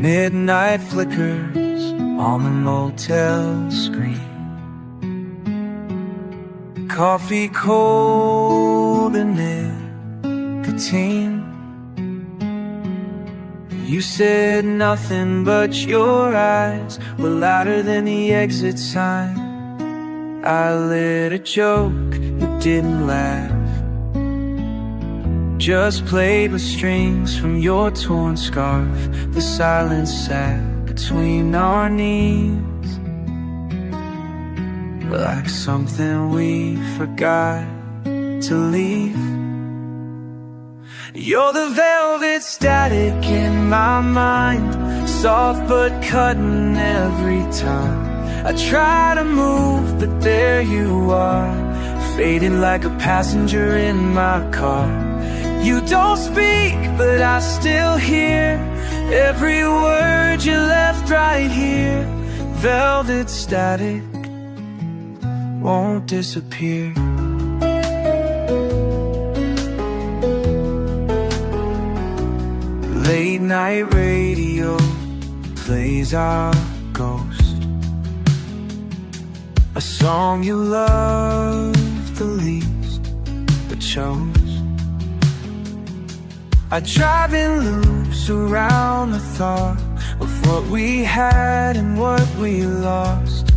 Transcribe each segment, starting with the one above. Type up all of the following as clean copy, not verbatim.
Midnight flickers on the motel screen. Coffee cold and nicotine. You said nothing, but your eyes were louder than the exit sign. I lit a joke, you didn't laugh. Just played with strings from your torn scarf. The silence sat between our knees, like something we forgot to leave. You're the velvet static in my mind, soft but cutting every time. I try to move, but there you are, faded like a passenger in my car. You don't speak, but I still hear every word you left right here. Velvet static won't disappear. Late night radio plays our ghost, a song you love the least but chose. I drive in loops around the thought of what we had and what we lost.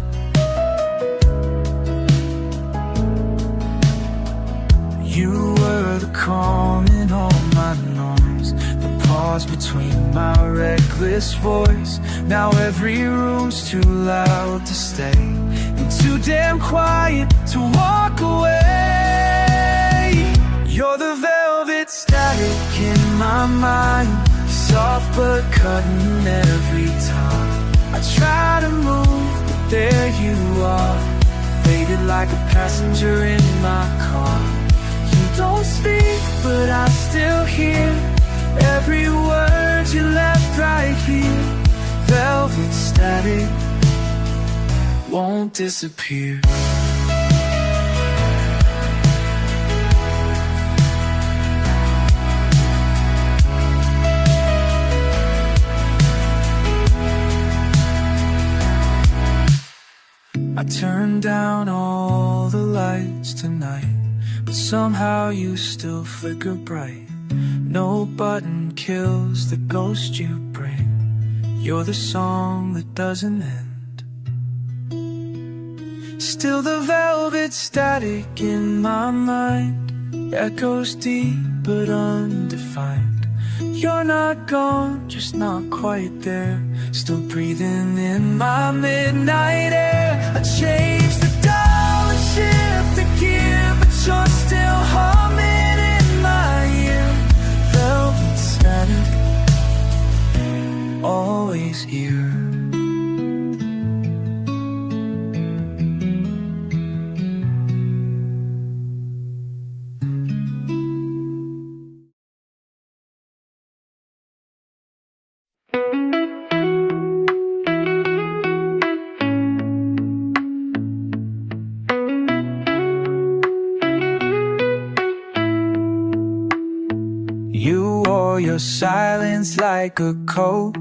You were the calm in all my noise, the pause between my reckless voice. Now every room's too loud to stay and too damn quiet to walk away. You're the velvet static in my mind, soft but cutting every time. I try to move, but there you are, faded like a passenger in my car. You don't speak, but I still hear every word you left right here. Velvet static won't disappear. I turned down all the lights tonight, but somehow you still flicker bright. No button kills the ghost you bring. You're the song that doesn't end. Still the velvet static in my mind echoes deep but undefined. You're not gone, just not quite there, still breathing in my midnight air. I changed the dial and shift the gear, but you're still humming in my ear. Velvet static, always here. You wore your silence like a coat,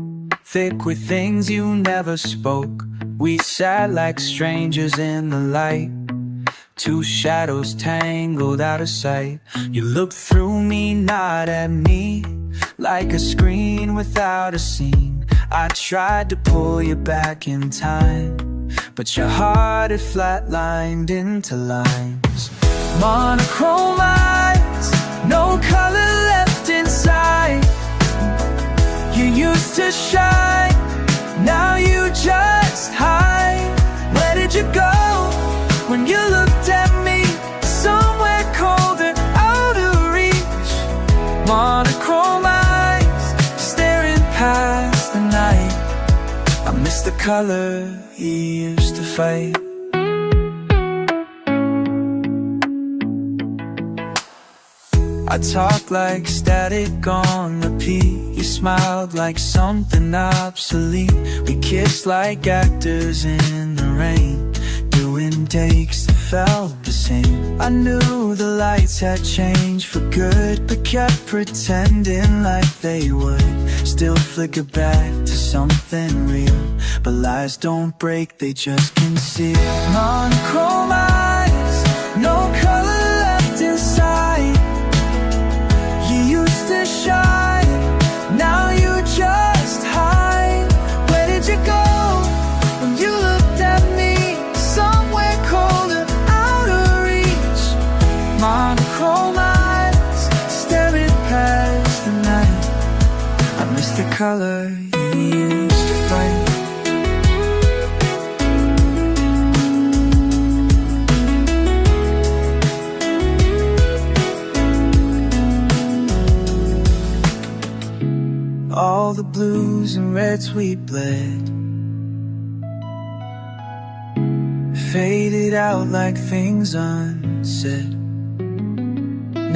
thick with things you never spoke. We sat like strangers in the light, two shadows tangled out of sight. You looked through me, not at me, like a screen without a scene. I tried to pull you back in time, but your heart had flatlined into lines. Monochrome eyes, no color left inside. You used to shine, now you just hide. Where did you go when you looked at me? Somewhere colder, out of reach. Monochrome eyes, staring past the night. I miss the color you used to fight. I talked like static on repeat. You smiled like something obsolete. We kissed like actors in the rain, doing takes that felt the sing. I knew the lights had changed for good, but kept pretending like they would. Still flicker back to something real, but lies don't break, they just conceal. Monochrome eyes, no color left inside. You used to shine, now you just hide. Where did you go when you looked at me? Somewhere colder, out of reach. Monochrome eyes, staring past the night. I miss the color you used to fight. All the blues and reds we bled faded out like things unsaid.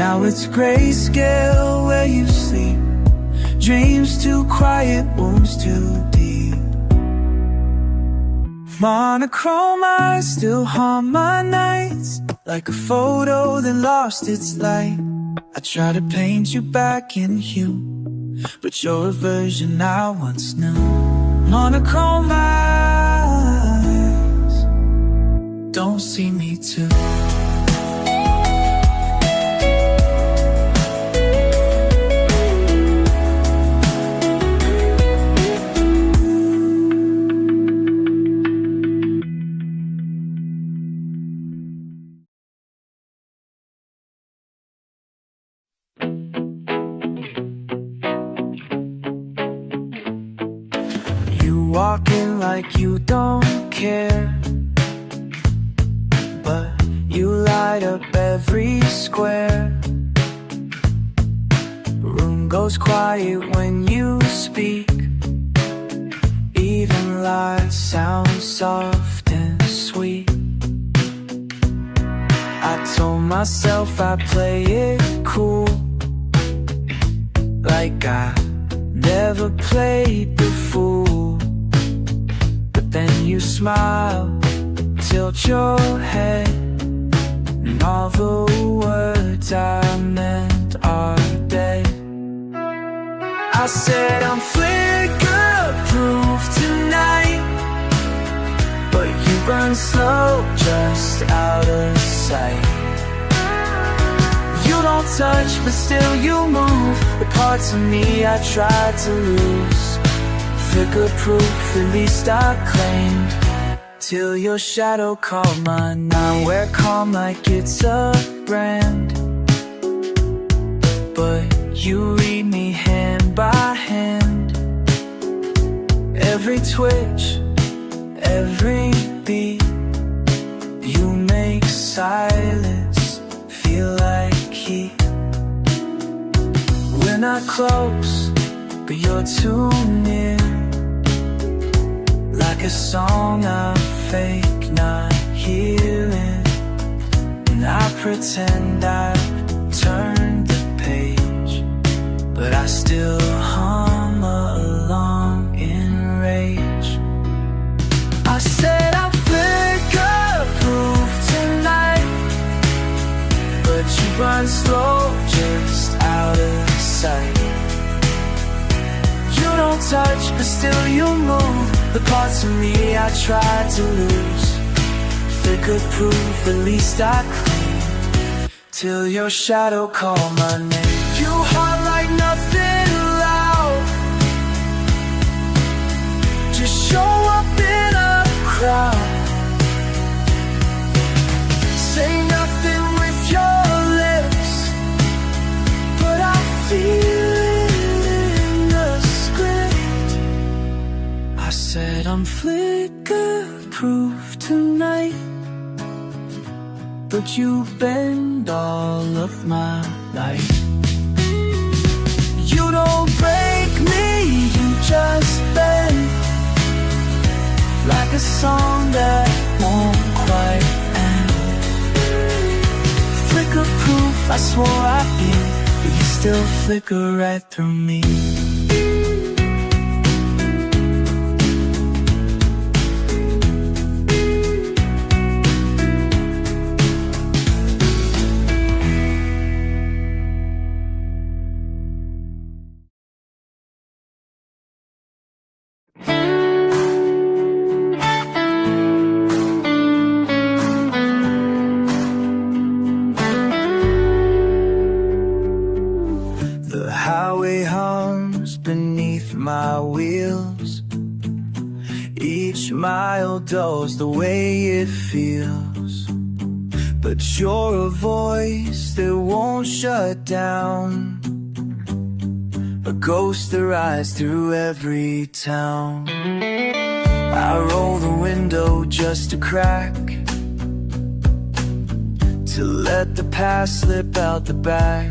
Now it's grayscale where you sleep, dreams too quiet, wounds too deep. Monochrome eyes still haunt my nights, like a photo that lost its light. I try to paint you back in hue, but you're a version I once knew. Monochrome eyes don't see me too. Walking like you don't care, but you light up every square. Room goes quiet when you speak, even lies sound soft and sweet. I told myself I'd play it cool, like I never played the fool. Then you smile, tilt your head, and all the words I meant are dead. I said I'm flickerproof tonight, but you burn slow just out of sight. You don't touch, but still you move the parts of me I tried to lose. Flickerproof, at least I claimed, till your shadow called mine. I wear calm like it's a brand, but you read me hand by hand. Every twitch, every beat, you make silence feel like heat. We're not close, but you're too near, like a song I fake not hearing. And I pretend I've turned the page, but I still hum along in rage. I said I'm flickerproof tonight, but you burn slow just out of sight. You don't touch, but still you move the parts of me I tried to lose. Flickerproof, at least I claim, till your shadow called my name. You haunt like nothing loud, just show up in a crowd. Say nothing with your lips, but I feel I said I'm flickerproof tonight, but you bend all of my light. You don't break me, you just bend, like a song that won't quite end. Flickerproof, I swore I'd be, but you still flicker right through me. smile dulls the way it feels, but you're a voice that won't shut down, a ghost that rides through every town. I roll the window just a crack to let the past slip out the back,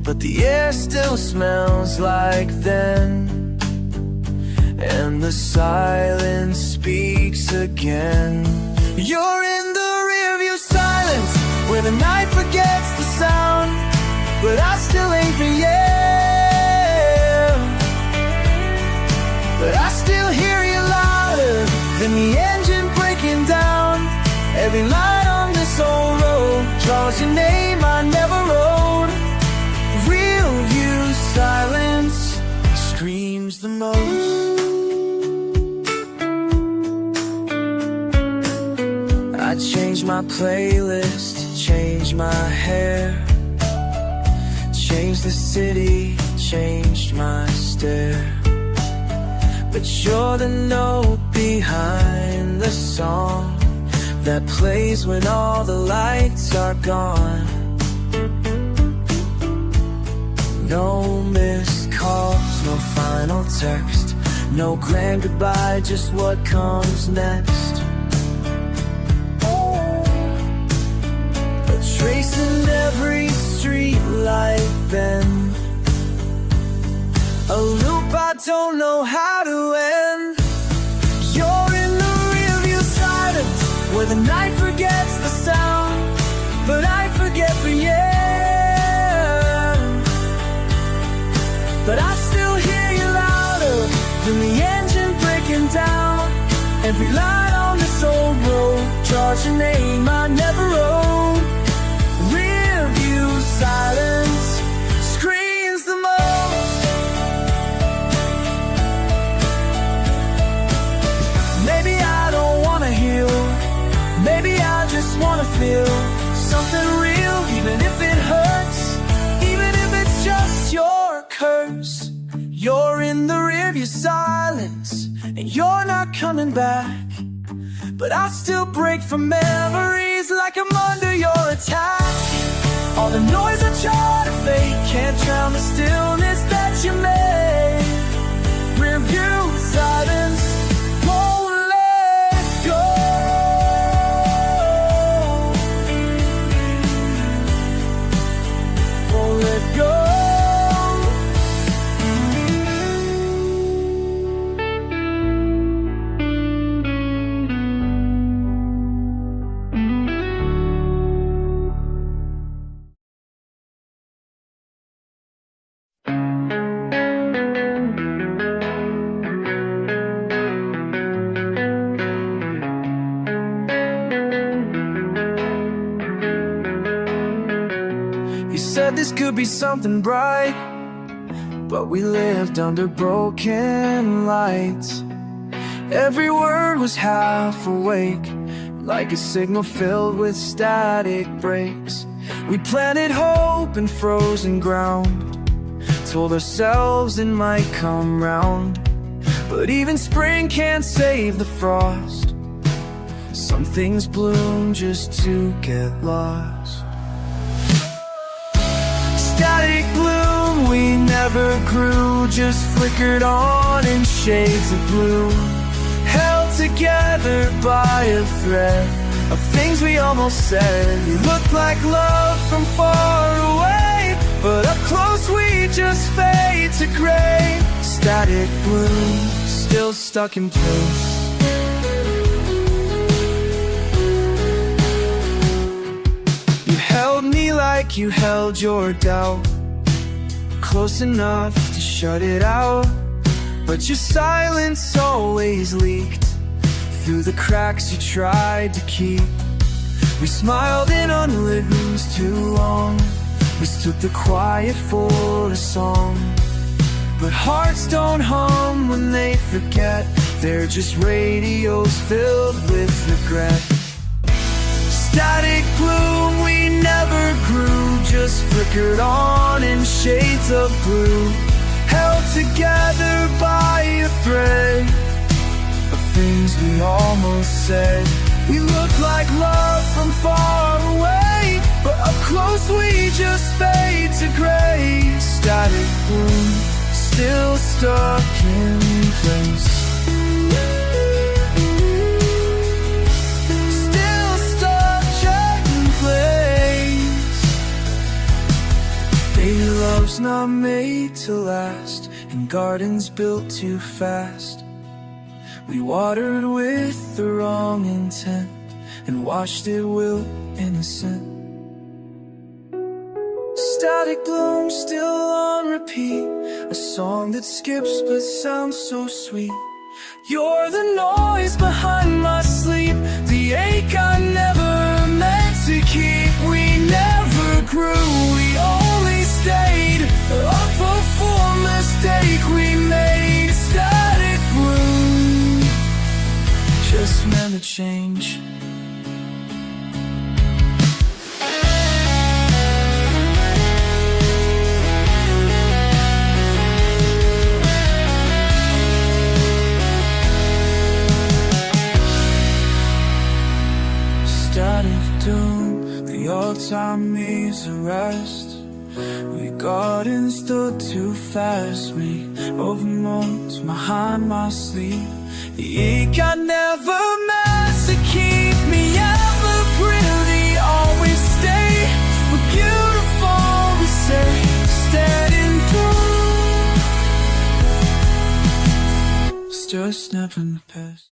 but the air still smells like then, and the silence speaks again. You're in the rearview silence, where the night forgets the sound, but I still aim for you. But I still hear you louder than the engine breaking down. Every light on this old road draws your name I never wrote. Rearview silence screams the most. I changed my playlist, changed my hair, changed the city, changed my stare, but you're the note behind the song that plays when all the lights are gone. No missed calls, no final text, no grand goodbye, just what comes next. Tracing every street light bend, a loop I don't know how to end. You're in the rearview silence, where the night forgets the sound, but I forget for you. But I still hear you louder than the engine breaking down. Every light on this old road draws your name I never wrote. Rearview silence screams the most. Maybe I don't wanna heal, maybe I just wanna feel something real, even if it hurts, even if it's just your curse. You're in the rearview silence, and you're not coming back, but I still break from memories like I'm under your attack. All the noise I try to fake can't drown the stillness that you made. Rearview silence won't let go. Won't let go. Said this could be something bright, but we lived under broken lights. Every word was half awake, like a signal filled with static breaks. We planted hope in frozen ground, told ourselves it might come round, but even spring can't save the frost. Some things bloom just to get lost. Static bloom, we never grew, just flickered on in shades of blue, held together by a thread of things we almost said. We looked like love from far away, but up close we just fade to gray. Static bloom, still stuck in place. Held me like you held your doubt, close enough to shut it out, but your silence always leaked through the cracks you tried to keep. We smiled in unlit rooms too long, mistook the quiet for a song, but hearts don't hum when they forget, they're just radios filled with regret. Static bloom, we never grew, just flickered on in shades of blue, held together by a thread said. We look like love from far away, but up close we just fade to gray. Static bloom, still stuck in place. Still stuck in place. Baby love's not made to last, and gardens built too fast. We watered with the wrong intent, and watched it wilt innocent. Static bloom still on repeat, a song that skips but sounds so sweet. You're the noise behind my sleep, the ache I never meant to keep. We never grew, we only stayed up for mistake we made. Static bloom just meant to change. Static doom, the all-time me's a rest. We gardens stood too fast, me over moments behind my sleep. The ache I never meant to keep. Me ever pretty, always stay. We're beautiful, we say. Standing doom, still a snap in the past.